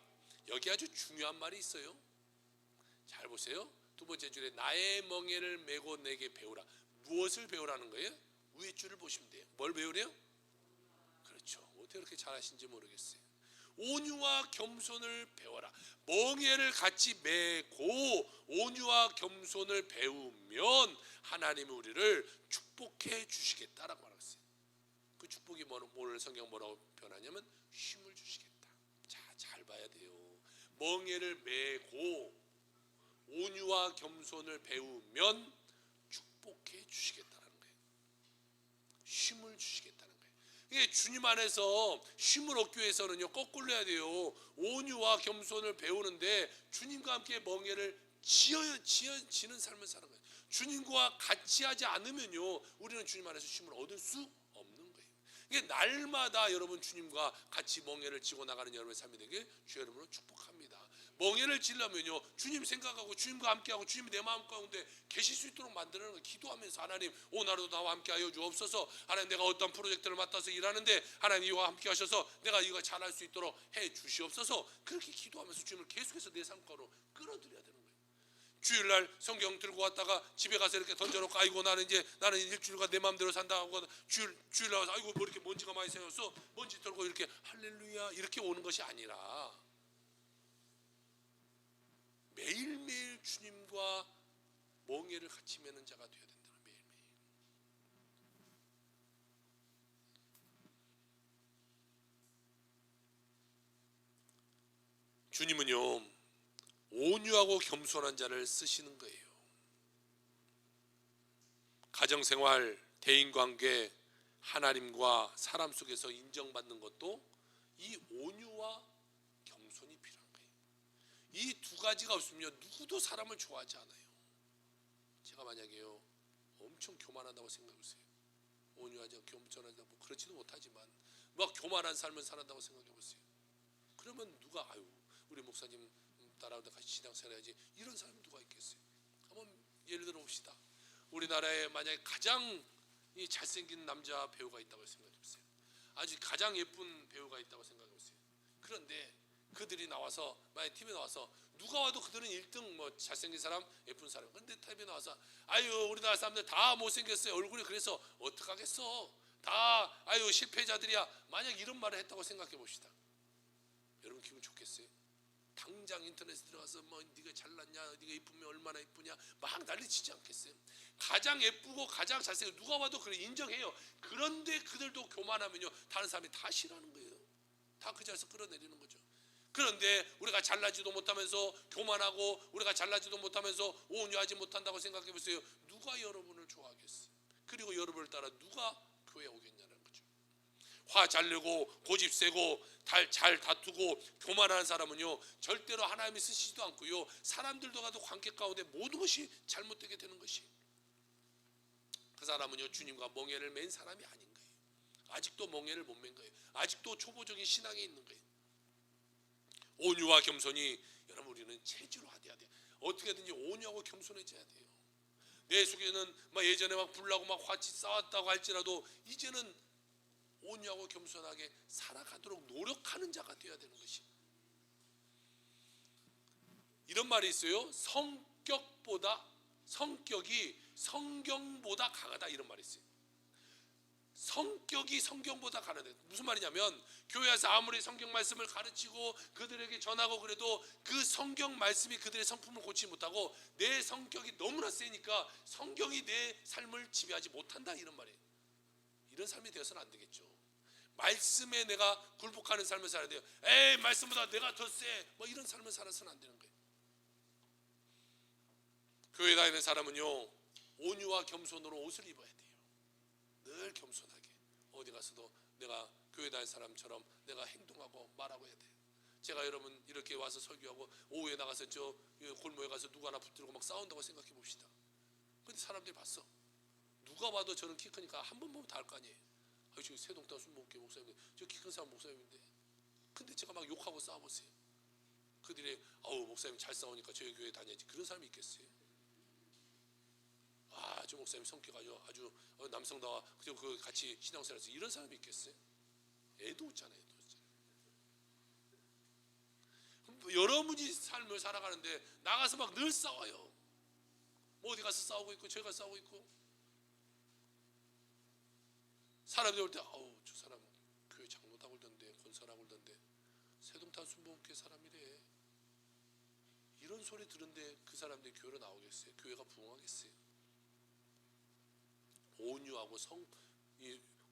여기 아주 중요한 말이 있어요. 잘 보세요. 두 번째 줄에 나의 멍에를 메고 내게 배우라. 무엇을 배우라는 거예요? 위에 줄을 보시면 돼요. 뭘 배우래요? 그렇죠. 어떻게 그렇게 잘하신지 모르겠어요. 온유와 겸손을 배워라. 멍에를 같이 메고 온유와 겸손을 배우면 하나님이 우리를 축복해 주시겠다라고 말했어요. 그 축복이 오늘 성경 뭐라고 표현하냐면 쉼을 주시겠다. 자, 잘 봐야 돼요. 멍에를 메고 온유와 겸손을 배우면 축복해 주시겠다는 거예요. 쉼을 주시겠다는 거예요. 이게 주님 안에서 쉼을 얻기 위해서는요 거꾸로 해야 돼요. 온유와 겸손을 배우는데 주님과 함께 멍에를 지는 삶을 사는 거예요. 주님과 같이 하지 않으면요 우리는 주님 안에서 쉼을 얻을 수 없는 거예요. 이게 날마다 여러분 주님과 같이 멍에를 지고 나가는 여러분의 삶이 되길 주의 이름으로 축복합니다. 멍에를 지려면요 주님 생각하고 주님과 함께하고 주님이 내 마음 가운데 계실 수 있도록 만드는 거 기도하면서 하나님 오늘도 나와 함께하여 주옵소서. 하나님 내가 어떤 프로젝트를 맡아서 일하는데 하나님 이와 함께 하셔서 내가 이거 잘할 수 있도록 해 주시옵소서. 그렇게 기도하면서 주님을 계속해서 내 삶 가로 끌어들여야 되는 거예요. 주일날 성경 들고 왔다가 집에 가서 이렇게 던져놓고 아이고 나는 일주일간 내 마음대로 산다 하고 주일날 와서 아이고 뭐 이렇게 먼지가 많이 생겼어 먼지 털고 이렇게 할렐루야 이렇게 오는 것이 아니라 매일매일 주님과 멍에를 같이 메는 자가 되어야 된다는 매일매일. 주님은요 온유하고 겸손한 자를 쓰시는 거예요. 가정생활, 대인관계, 하나님과 사람 속에서 인정받는 것도 이 온유와 겸손이 필요한 거예요. 이 두 가지가 없으면 누구도 사람을 좋아하지 않아요. 제가 만약에요 엄청 교만하다고 생각해보세요. 온유하지 겸손하지 뭐 그렇지도 못하지만 막 교만한 삶을 살았다고 생각해보세요. 그러면 누가 아유 우리 목사님 따라오다 같이 신앙생활 해야지 이런 사람이 누가 있겠어요? 한번 예를 들어 봅시다. 우리나라에 만약에 가장 이 잘생긴 남자 배우가 있다고 생각해보세요. 아주 가장 예쁜 배우가 있다고 생각해보세요. 그런데 그들이 나와서 만약 TV에 나와서 누가 와도 그들은 1등 뭐 잘생긴 사람 예쁜 사람. 그런데 TV에 나와서 아유 우리나라 사람들 다 못생겼어요. 얼굴이 그래서 어떡하겠어. 다 아유 실패자들이야. 만약 이런 말을 했다고 생각해 봅시다. 여러분 기분 좋겠어요? 당장 인터넷에 들어가서 뭐 네가 잘났냐, 네가 이쁘면 얼마나 이쁘냐 막 난리치지 않겠어요? 가장 예쁘고 가장 잘생겨 누가 봐도 그래 인정해요. 그런데 그들도 교만하면요 다른 사람이 다 싫어하는 거예요. 다 그 자리에서 끌어내리는 거죠. 그런데 우리가 잘나지도 못하면서 교만하고 우리가 잘나지도 못하면서 온유하지 못한다고 생각해 보세요. 누가 여러분을 좋아하겠어요? 그리고 여러분을 따라 누가 교회에 오겠냐는 거죠. 화 잘 내고 고집 세고 잘 다투고 교만하는 사람은요 절대로 하나님이 쓰시지도 않고요 사람들도 가도 관계 가운데 모든 것이 잘못되게 되는 것이, 그 사람은요 주님과 멍에를 맨 사람이 아닌 거예요. 아직도 멍에를 못 맨 거예요. 아직도 초보적인 신앙에 있는 거예요. 온유와 겸손이, 여러분 우리는 체질화돼야 돼요. 어떻게든지 온유하고 겸손해져야 돼요. 내 속에는 막 예전에 막 불나고 막 화치 싸웠다고 할지라도 이제는 온유하고 겸손하게 살아가도록 노력하는 자가 되어야 되는 것이. 이런 말이 있어요. 성격이 성경보다 강하다 이런 말이 있어요. 성격이 성경보다 강하다. 무슨 말이냐면 교회에서 아무리 성경 말씀을 가르치고 그들에게 전하고 그래도 그 성경 말씀이 그들의 성품을 고치지 못하고 내 성격이 너무나 세니까 성경이 내 삶을 지배하지 못한다 이런 말이에요. 이런 삶이 되어서는 안 되겠죠. 말씀에 내가 굴복하는 삶을 살아야 돼요. 에이 말씀보다 내가 더 세, 뭐 이런 삶을 살아서는 안 되는 거예요. 교회 다니는 사람은요 온유와 겸손으로 옷을 입어야 돼요. 늘 겸손하게 어디 가서도 내가 교회 다니는 사람처럼 내가 행동하고 말하고 해야 돼요. 제가 여러분 이렇게 와서 설교하고 오후에 나가서 저 골목에 가서 누구 하나 붙들고 막 싸운다고 생각해 봅시다. 근데 사람들이 봤어. 누가 봐도 저는 키 크니까 한 번 보면 다 알 거 아니에요. 지금 세동탄 순복음교회 목사님, 저 키 큰 사람 목사님인데, 근데 제가 막 욕하고 싸워보세요. 그들이 아우 목사님 잘 싸우니까 저희 교회 다녀야지, 그런 사람이 있겠어요? 아, 저 목사님 성격 아주 남성다워, 그 같이 신앙생활에서 이런 사람이 있겠어요? 애도 웃잖아요, 애도 웃잖아요. 여러분이 삶을 살아가는데 나가서 막 늘 싸워요. 뭐 어디 가서 싸우고 있고 저기 가서 싸우고 있고, 사람들이 올 때 아우 저 사람 교회 장로다고 그러던데 권사라고 그러던데 세동탄 순복음교회 사람이래, 이런 소리 들은데 그 사람들이 교회로 나오겠어요? 교회가 부흥하겠어요?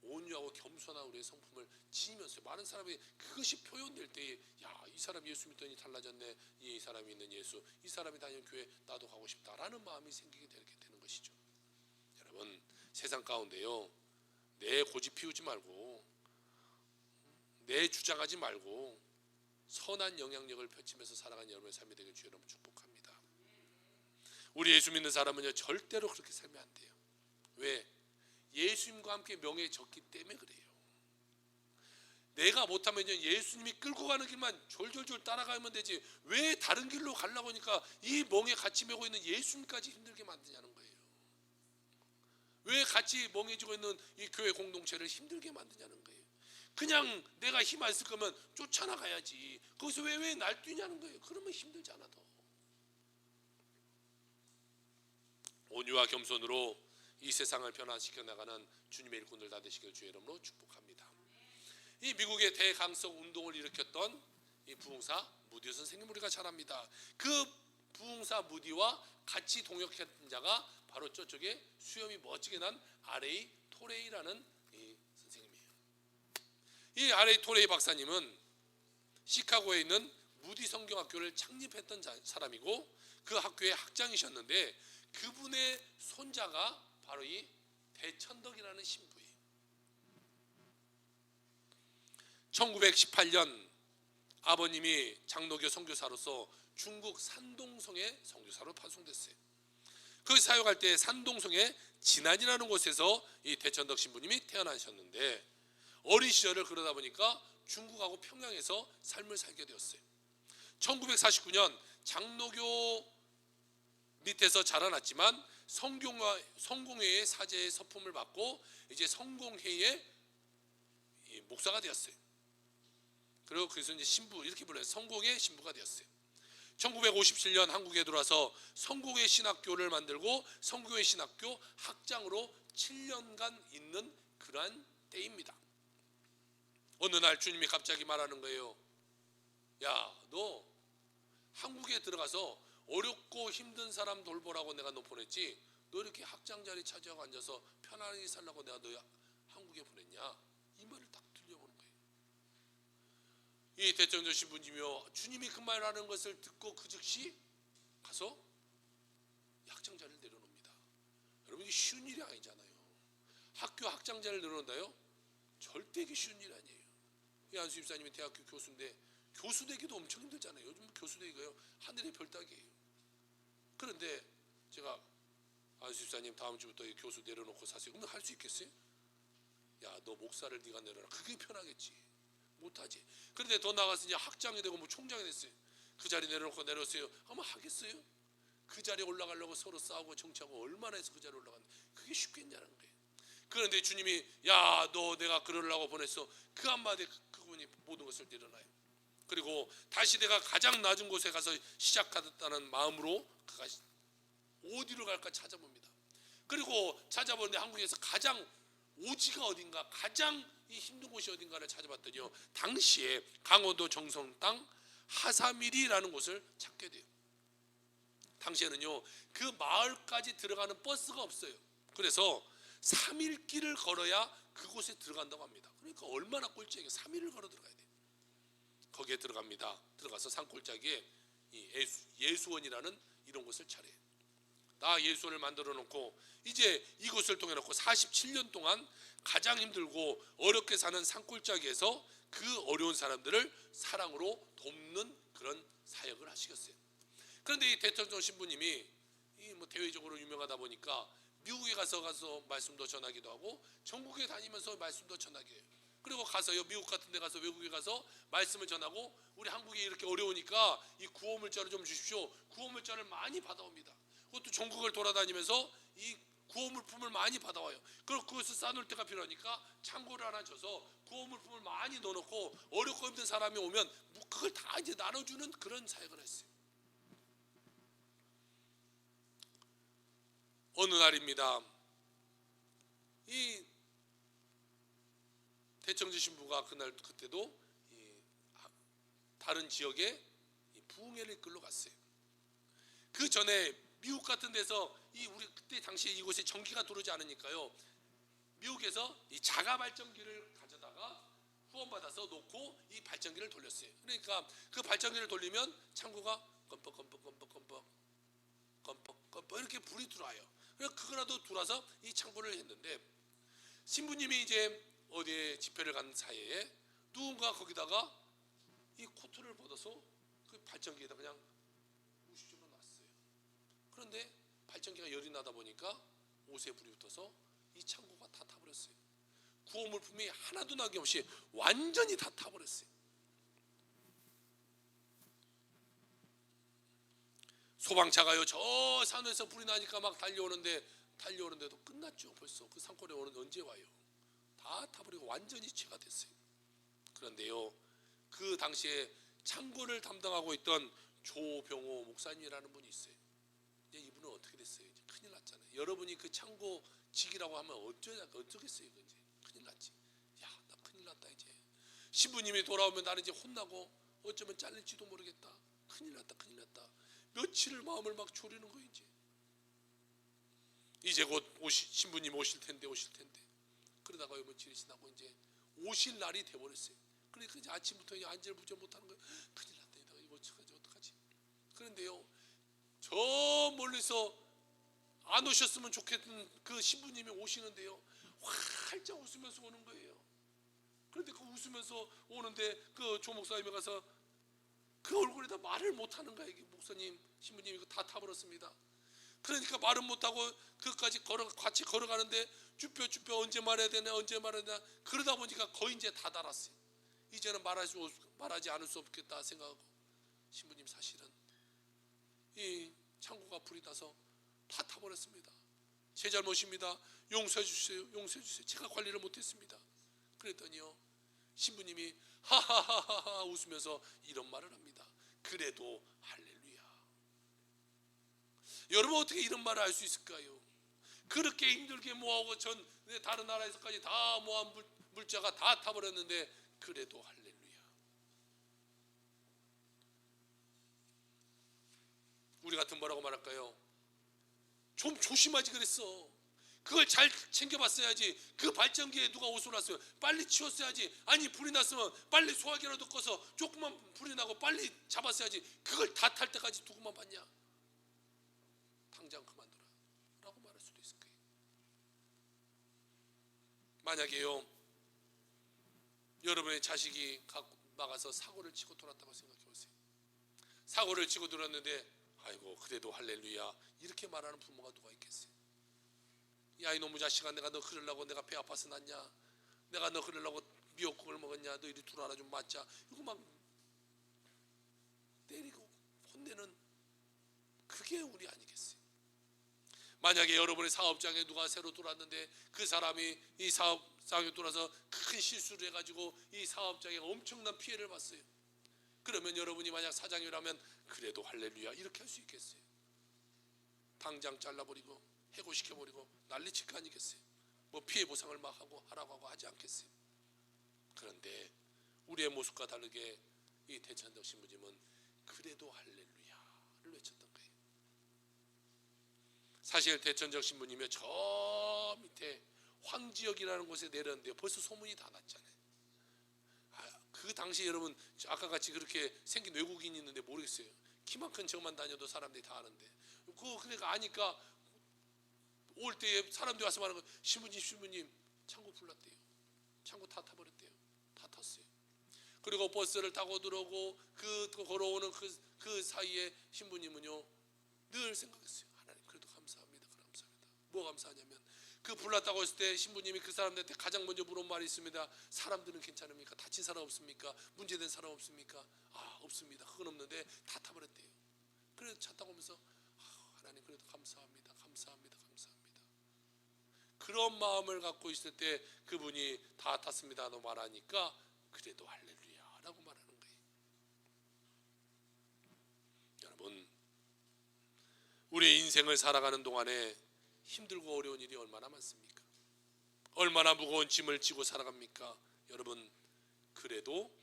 온유하고 겸손한 우리의 성품을 지니면서 많은 사람이 그것이 표현될 때에 야, 이 사람 예수 믿더니 달라졌네, 이 사람이 있는 예수, 이 사람이 다니는 교회 나도 가고 싶다라는 마음이 생기게 되는 것이죠. 여러분 세상 가운데요 내 고집 피우지 말고 내 주장하지 말고 선한 영향력을 펼치면서 살아가는 여러분의 삶이 되길 주여 여러분 축복합니다. 우리 예수 믿는 사람은요 절대로 그렇게 살면 안 돼요. 왜? 예수님과 함께 명예졌기 때문에 그래요. 내가 못하면 예수님이 끌고 가는 길만 졸졸졸 따라가면 되지 왜 다른 길로 가려고 하니까 이 멍에 같이 메고 있는 예수님까지 힘들게 만드냐는 거예요. 왜 같이 멍해지고 있는 이 교회 공동체를 힘들게 만드냐는 거예요. 그냥 내가 힘 안 쓸 거면 쫓아나가야지 거기서 왜 날 뛰냐는 거예요. 그러면 힘들잖아. 더 온유와 겸손으로 이 세상을 변화시켜 나가는 주님의 일꾼들 다 되시길 주의 이름으로 축복합니다. 이 미국의 대강성 운동을 일으켰던 이 부흥사 무디 선생님 우리가 잘 압니다. 그 부흥사 무디와 같이 동역했던 자가 바로 저쪽에 수염이 멋지게 난 R.A. 토레이라는 이 선생님이에요. 이 R.A. 토레이 박사님은 시카고에 있는 무디 성경학교를 창립했던 사람이고 그 학교의 학장이셨는데 그분의 손자가 바로 이 대천덕이라는 신부예요. 1918년 아버님이 장로교 선교사로서 중국 산동성의 선교사로 파송됐어요. 거기 사역할 때 산동성의 진안이라는 곳에서 이 대천덕 신부님이 태어나셨는데 어린 시절을 그러다 보니까 중국하고 평양에서 삶을 살게 되었어요. 1949년 장로교 밑에서 자라났지만 성공회의 사제의 서품을 받고 이제 성공회의 목사가 되었어요. 그리고 그래서 이제 신부 이렇게 불러요. 성공의 신부가 되었어요. 1957년 한국에 들어와서 성공회 신학교를 만들고 성공회 신학교 학장으로 7년간 있는 그러한 때입니다. 어느 날 주님이 갑자기 말하는 거예요. 야, 너 한국에 들어가서 어렵고 힘든 사람 돌보라고 내가 너 보냈지, 너 이렇게 학장 자리 차지하고 앉아서 편안히 살라고 내가 너 한국에 보냈냐? 이 말을 딱 들려보는 거예요. 이 대청조 신부님이요, 주님이 그 말하는 것을 듣고 그 즉시 가서 학장 자리를 내려놓습니다. 여러분, 이게 쉬운 일이 아니잖아요. 학교 학장 자리를 내려놓는다요? 절대 이게 쉬운 일이 아니에요. 이 안수 집사님이 대학교 교수인데 교수 되기도 엄청 힘들잖아요. 요즘 교수 되기가요 하늘의 별 따기예요. 그런데 제가 안수 집사님 다음 주부터 교수 내려놓고 사세요. 그러면 할 수 있겠어요? 야, 너 목사를 네가 내려놔. 그게 편하겠지. 못하지. 그런데 더 나가서 이제 학장이 되고 뭐 총장이 됐어요. 그 자리 내려놓고 내려오세요. 하면 하겠어요? 그 자리에 올라가려고 서로 싸우고 정치하고 얼마나 해서 그 자리에 올라갔는데 그게 쉽겠냐는 거예요. 그런데 주님이 야, 너 내가 그러려고 보냈어. 그 한마디에 그분이 모든 것을 내려놔요. 그리고 다시 내가 가장 낮은 곳에 가서 시작하겠다는 마음으로 그가 어디로 갈까 찾아봅니다. 그리고 찾아보는데 한국에서 가장 오지가 어딘가, 가장 이 힘든 곳이 어딘가를 찾아봤더니요, 당시에 강원도 정선 땅 하사밀이라는 곳을 찾게 돼요. 당시에는요 그 마을까지 들어가는 버스가 없어요. 그래서 3일 길을 걸어야 그곳에 들어간다고 합니다. 그러니까 얼마나 꼴찌에게 3일을 걸어 들어가야 돼요. 거기에 들어갑니다. 들어가서 산골짜기에 이 예수원이라는 이런 곳을 차려요. 나 예수원을 만들어 놓고 이제 이곳을 통해 놓고 47년 동안 가장 힘들고 어렵게 사는 산골짜기에서 그 어려운 사람들을 사랑으로 돕는 그런 사역을 하시겠어요. 그런데 이 대청조 신부님이 뭐 대외적으로 유명하다 보니까 미국에 가서 말씀도 전하기도 하고 전국에 다니면서 말씀도 전하게 해요. 그리고 가서요, 미국 같은 데 가서 외국에 가서 말씀을 전하고, 우리 한국이 이렇게 어려우니까 이 구호물자를 좀 주십시오. 구호물자를 많이 받아옵니다. 그것도 전국을 돌아다니면서 이 구호물품을 많이 받아와요. 그리고 그것을 싸놓을 때가 필요하니까 창고를 하나 줘서 구호물품을 많이 넣어놓고 어렵고 힘든 사람이 오면 그걸 다 이제 나눠주는 그런 사역을 했어요. 어느 날입니다. 이 대청조 신부가 그때도 다른 지역에 부흥회를 이끌러 갔어요. 그 전에 미국 같은 데서 우리 그때 당시에 이곳에 전기가 들어오지 않으니까요, 미국에서 이 자가 발전기를 가져다가 후원받아서 놓고 이 발전기를 돌렸어요. 그러니까 그 발전기를 돌리면 창고가 껌뻑 이렇게 불이 들어와요. 그래서 그거라도 들어와서 이 창고를 했는데, 신부님이 이제 어디에 집회를 간 사이에 누군가 거기다가 이 코트를 벗어서 그 발전기에다 그냥 우시주로 놨어요. 그런데 발전기가 열이 나다 보니까 옷에 불이 붙어서 이 창고가 다 타버렸어요. 구호물품이 하나도 남김없이 완전히 다 타버렸어요. 소방차가요 저 산에서 불이 나니까 막 달려오는데도 끝났죠. 벌써 그 산골에 오는데 언제 와요? 다 타버리고 완전히 취가 됐어요. 그런데요, 그 당시에 창고를 담당하고 있던 조병호 목사님이라는 분이 있어요. 이제 이분은 어떻게 됐어요? 이제 큰일 났잖아요. 여러분이 그 창고 직이라고 하면 어쩌겠어요? 이제 큰일 났지. 야, 나 큰일 났다 이제. 신부님이 돌아오면 나는 이제 혼나고 어쩌면 잘릴지도 모르겠다. 큰일 났다. 며칠을 마음을 막 졸이는 거예요. 이제 곧 신부님 오실 텐데 그러다가 며칠이 지나고 이제 오실 날이 돼버렸어요. 그러니까 이제 아침부터 이제 안절부절 못하는 거예요. 큰일 났다. 이거 어떡하지? 그런데요, 저 멀리서 안 오셨으면 좋겠던 그 신부님이 오시는데요, 활짝 웃으면서 오는 거예요. 그런데 그 웃으면서 오는데 그 조 목사님이 가서 그 얼굴에다 말을 못하는 거예요. 목사님, 신부님 이거 다 타버렸습니다. 그러니까 말은 못하고 그까지 같이 걸어가는데 쭈뼛쭈뼛 언제 말해야 되나 그러다 보니까 거의 이제 다 달았어요. 이제는 말하지 않을 수 없겠다 생각하고, 신부님 사실은 이 창고가 불이 나서 다 타버렸습니다. 제 잘못입니다. 용서해 주세요. 제가 관리를 못했습니다. 그랬더니요, 신부님이 하하하하 웃으면서 이런 말을 합니다. 그래도 할렐루야. 여러분 어떻게 이런 말을 할 수 있을까요? 그렇게 힘들게 모아오고 다른 나라에서까지 다 모한 물자가 다 타버렸는데 그래도 할렐루야. 우리 같은 뭐라고 말할까요? 좀 조심하지 그랬어. 그걸 잘 챙겨봤어야지. 그 발전기에 누가 옷을 놨어요? 빨리 치웠어야지. 아니 불이 났으면 빨리 소화기라도 꺼서 조금만 불이 나고 빨리 잡았어야지. 그걸 다 탈 때까지 두고만 봤냐? 당장 그만둬라 라고 말할 수도 있을 거예요. 만약에요, 여러분의 자식이 나가서 사고를 치고 돌았다고 생각해 보세요. 사고를 치고 돌았는데 아이고 그래도 할렐루야 이렇게 말하는 부모가 누가 있겠어요? 야 이놈의 자식아, 내가 너 그러려고 내가 배 아파서 났냐? 내가 너 그러려고 미역국을 먹었냐? 너 이리 들어와라 좀 맞자. 이거 막 때리고 혼내는 그게 우리 아니겠어요? 만약에 여러분의 사업장에 누가 새로 들어왔는데 그 사람이 이 사업장에 들어와서 큰 실수를 해가지고 이 사업장에 엄청난 피해를 봤어요. 그러면 여러분이 만약 사장이라면 그래도 할렐루야 이렇게 할 수 있겠어요? 당장 잘라버리고 해고시켜버리고 난리칠 거 아니겠어요? 뭐 피해 보상을 막 하고 하라고 하고 하지 않겠어요? 그런데 우리의 모습과 다르게 이 대천덕 신부님은 그래도 할렐루야를 외쳤던 거예요. 사실 대천적 신부님이 저 밑에 황지역이라는 곳에 내렸는데요, 벌써 소문이 다 났잖아요. 그 당시 여러분 아까 같이 그렇게 생긴 외국인이 있는데 모르겠어요. 키만 큰 저만 다녀도 사람들이 다 아는데 그러니까 아니까 올 때에 사람들이 와서 말하는 거, 신부님 창고 불났대요. 창고 다 타버렸대요. 다 탔어요. 그리고 버스를 타고 들어오고 걸어오는 그 사이에 신부님은요 늘 생각했어요. 하나님 그래도 감사합니다. 뭐 감사하냐면 그 불났다고 했을 때 신부님이 그 사람들한테 가장 먼저 물은 말이 있습니다. 사람들은 괜찮습니까? 다친 사람 없습니까? 문제된 사람 없습니까? 없습니다. 그건 없는데 다 타버렸대요. 그래서 차 타고 오면서 하나님 그래도 감사합니다. 그런 마음을 갖고 있을 때 그분이 다 탔습니다라고 말하니까 그래도 할렐루야 라고 말하는 거예요. 여러분, 우리의 인생을 살아가는 동안에 힘들고 어려운 일이 얼마나 많습니까? 얼마나 무거운 짐을 지고 살아갑니까? 여러분, 그래도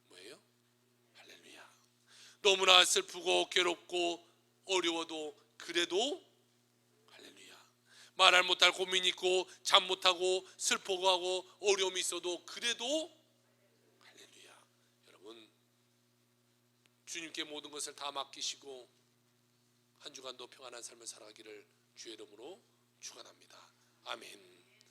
뭐예요? 할렐루야. 너무나 슬프고 괴롭고 어려워도 그래도 말할 못할 고민이 있고 잠 못하고 슬퍼하고 어려움이 있어도 그래도 할렐루야. 여러분, 주님께 모든 것을 다 맡기시고 한 주간도 평안한 삶을 살아가기를 주의 이름으로 축원합니다. 아멘.